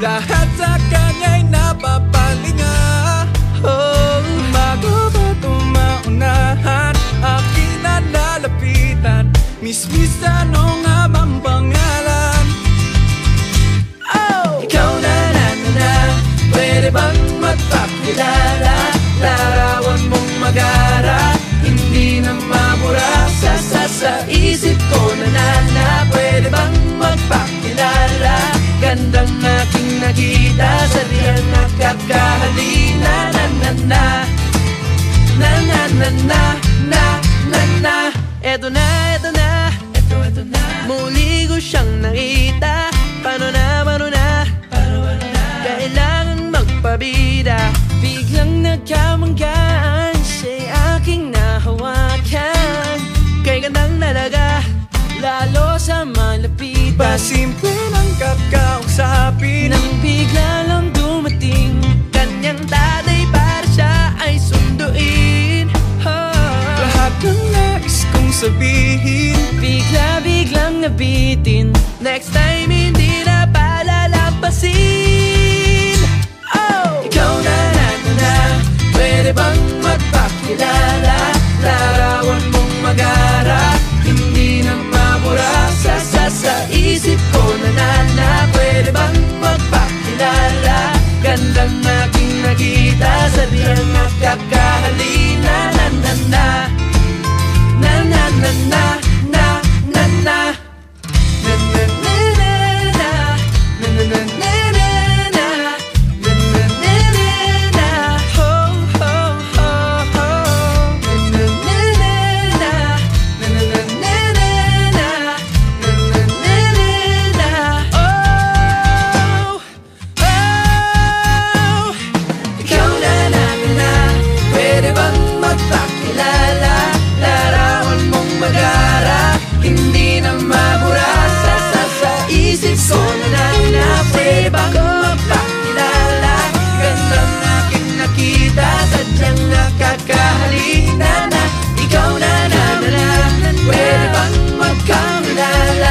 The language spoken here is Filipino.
Lahat sa kanya'y napapalinga. Bago ba't umaunahan, aking nalalapitan, Miss, ano nga bang pangalan? Ikaw na, pwede bang magpakilala? Larawan mong magara, hindi na mabura sa isip ko na pwede bang magpakilala? Gandang aking nakita, sa riyang nakakahalina. Eto na, muli ko siyang nakita. Paano na, kailangan magpabida. Biglang nagkamanggaan, siya'y aking nahawakan. Kay gandang talaga, lalo sa malapit. Pasimple ng kakausapin, nang bigla lang dumating kanyang tatay para siya ay sunduin. Lahat ng nais kong sabihin, biglang nabitin. Next time hindi na palalampasin. Ikaw na, pwede bang magpakilala? Larawan mong magara, hindi na mabura sa isip ko na pwede bang magpakilala? Gandang aking nakita, sa riyang nakakahalina. Magpakilala, larawan mong magara, hindi na mabura sa isip ko na pwede bang magpakilala? Gandang aking nakita, sadyang nakakahalina. Ikaw na, pwede bang magpakilala?